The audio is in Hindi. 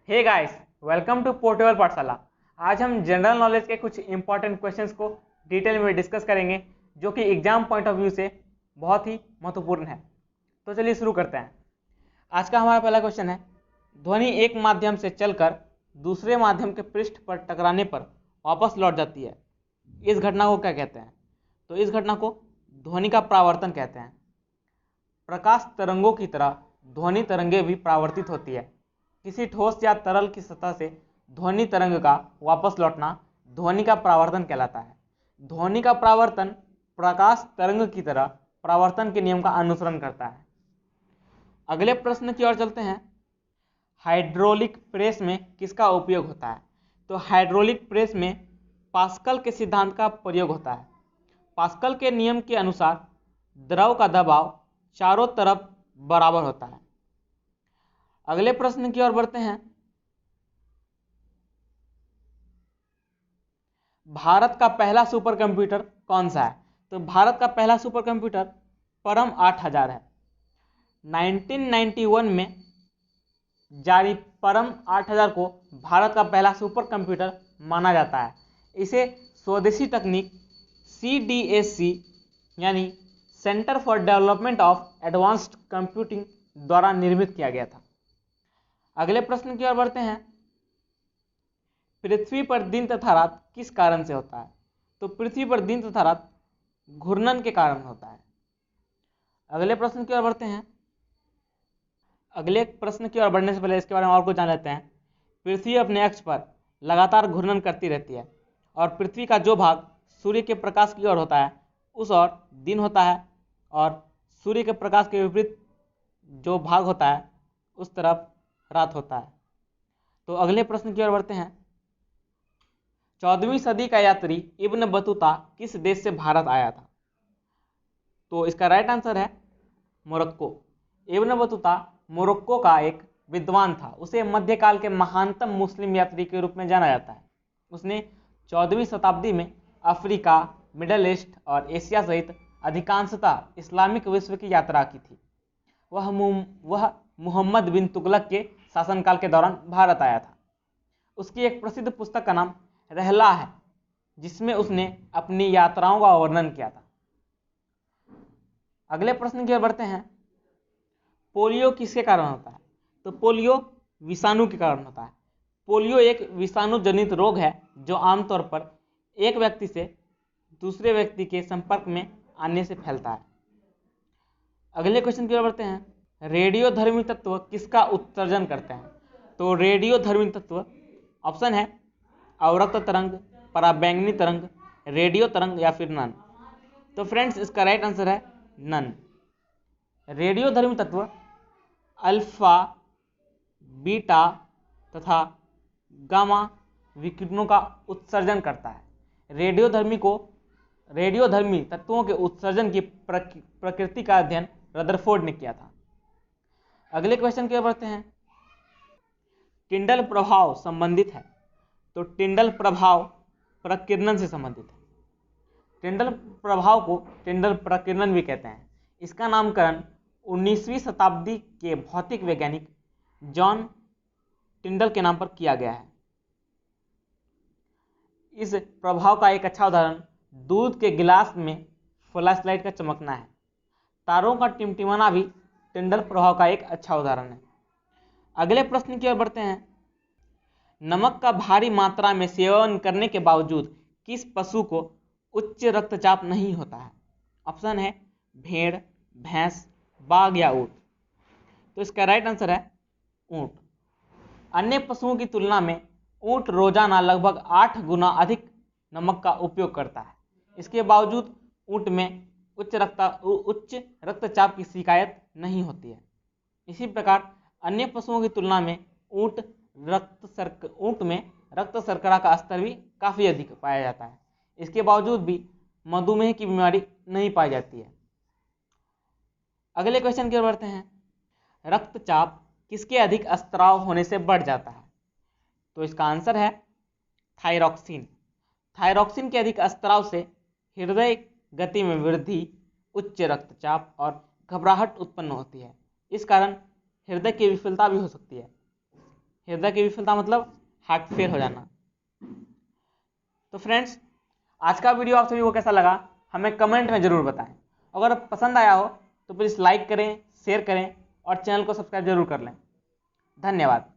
Hey guys, welcome to portable Pathshala. आज हम जनरल नॉलेज के कुछ इंपॉर्टेंट क्वेश्चंस को डिटेल में डिस्कस करेंगे जो कि एग्जाम पॉइंट ऑफ व्यू से बहुत ही महत्वपूर्ण है। तो चलिए शुरू करते हैं। आज का हमारा पहला क्वेश्चन है, ध्वनि एक माध्यम से चलकर दूसरे माध्यम के पृष्ठ पर टकराने पर वापस लौट जाती है, इस घटना को क्या कहते हैं? तो इस घटना को ध्वनि का परावर्तन कहते हैं। प्रकाश तरंगों की तरह ध्वनि तरंगें भी परावर्तित होती है। किसी ठोस या तरल की सतह से ध्वनि तरंग का वापस लौटना ध्वनि का परावर्तन कहलाता है। ध्वनि का परावर्तन प्रकाश तरंग की तरह परावर्तन के नियम का अनुसरण करता है। अगले प्रश्न की ओर चलते हैं। हाइड्रोलिक प्रेस में किसका उपयोग होता है? तो हाइड्रोलिक प्रेस में पास्कल के सिद्धांत का प्रयोग होता है। पास्कल के नियम के अनुसार द्रव का दबाव चारों तरफ बराबर होता है। अगले प्रश्न की ओर बढ़ते हैं। भारत का पहला सुपर कंप्यूटर कौन सा है? तो भारत का पहला सुपर कंप्यूटर परम 8000 है। 1991 में जारी परम 8000 को भारत का पहला सुपर कंप्यूटर माना जाता है। इसे स्वदेशी तकनीक CDSC यानी centre for development of advanced computing द्वारा निर्मित किया गया था। अगले प्रश्न की ओर बढ़ते हैं। पृथ्वी पर दिन तथा रात किस कारण से होता है? तो पृथ्वी पर दिन तथा रात घूर्णन के कारण होता है। अगले प्रश्न की ओर बढ़ते हैं। अगले प्रश्न की ओर बढ़ने से पहले इसके बारे में और कुछ जान लेते हैं। पृथ्वी अपने अक्ष पर लगातार घूर्णन करती रहती है और पृथ्वी का जो भाग सूर्य के प्रकाश की ओर होता है उस ओर दिन होता है और सूर्य के प्रकाश के विपरीत जो भाग होता है उस तरफ रात होता है। तो अगले प्रश्न की ओर बढ़ते हैं। 14वीं सदी का यात्री इब्न बतूता किस देश से भारत आया था? तो इसका राइट आंसर है मोरक्को। इब्न बतूता मोरक्को का एक विद्वान था। उसे मध्यकाल के महानतम मुस्लिम यात्री के रूप में जाना जाता है। उसने 14वीं शताब्दी में अफ्रीका, मिडल ईस्ट और एशिया सहित अधिकांशतः इस्लामिक विश्व की यात्रा की थी। वह मुहम्मद बिन तुगलक के शासनकाल के दौरान भारत आया था। उसकी एक प्रसिद्ध पुस्तक का नाम रहला है, जिसमें उसने अपनी यात्राओं का वर्णन किया था। अगले प्रश्न की ओर बढ़ते हैं। पोलियो किसके कारण होता है? तो पोलियो विषाणु के कारण होता है। पोलियो एक विषाणु जनित रोग है जो आमतौर पर एक व्यक्ति से दूसरे व्यक्ति के संपर्क में आने से फैलता है। अगले क्वेश्चन की ओर बढ़ते हैं। रेडियोधर्मी तत्व किसका उत्सर्जन करते हैं? तो रेडियोधर्मी तत्व ऑप्शन है अवरक्त तरंग, पराबैंगनी तरंग, रेडियो तरंग या फिर नन। तो फ्रेंड्स इसका राइट आंसर है नन। रेडियोधर्मी तत्व अल्फा, बीटा तथा गामा विकिरणों का उत्सर्जन करता है। रेडियोधर्मी तत्वों के उत्सर्जन की प्रकृति का अध्ययन रदरफोर्ड ने किया था। अगले क्वेश्चन की ओर बढ़ते हैं। टिंडल प्रभाव संबंधित है? तो टिंडल प्रभाव प्रकीर्णन से संबंधित है। टिंडल प्रभाव को टिंडल प्रकीर्णन भी कहते हैं। इसका नामकरण 19वीं शताब्दी के भौतिक वैज्ञानिक जॉन टिंडल के नाम पर किया गया है। इस प्रभाव का एक अच्छा उदाहरण दूध के गिलास में फ्लैशलाइट का चमकना है। तारों का टिमटिमाना भी टिंडल प्रभाव का एक अच्छा उदाहरण है। अगले प्रश्न की ओर बढ़ते हैं। नमक का भारी मात्रा में सेवन करने के बावजूद किस पशु को उच्च रक्तचाप नहीं होता है? ऑप्शन है भेड़, भैंस, बाघ या ऊंट। तो इसका राइट आंसर है ऊंट। अन्य पशुओं की तुलना में ऊंट रोजाना लगभग 8 गुना अधिक नमक का उपयोग करता है। इसके बावजूद ऊंट में उच्च रक्तचाप की शिकायत नहीं होती है। इसी प्रकार अन्य पशुओं की तुलना में ऊंट में रक्त शर्करा का स्तर भी काफ़ी अधिक पाया जाता है। इसके बावजूद भी मधुमेह की बीमारी नहीं पाई जाती है। अगले क्वेश्चन की ओर बढ़ते हैं। रक्तचाप किसके अधिक स्त्राव होने से बढ़ जाता है? तो इसका आंसर है थायरॉक्सिन। थायरॉक्सिन के अधिक स्त्राव से हृदय गति में वृद्धि, उच्च रक्तचाप और घबराहट उत्पन्न होती है। इस कारण हृदय की विफलता भी हो सकती है। हृदय की विफलता मतलब हार्ट फेल हो जाना। तो फ्रेंड्स, आज का वीडियो आप सभी को कैसा लगा हमें कमेंट में ज़रूर बताएं। अगर पसंद आया हो तो प्लीज़ लाइक करें, शेयर करें और चैनल को सब्सक्राइब जरूर कर लें। धन्यवाद।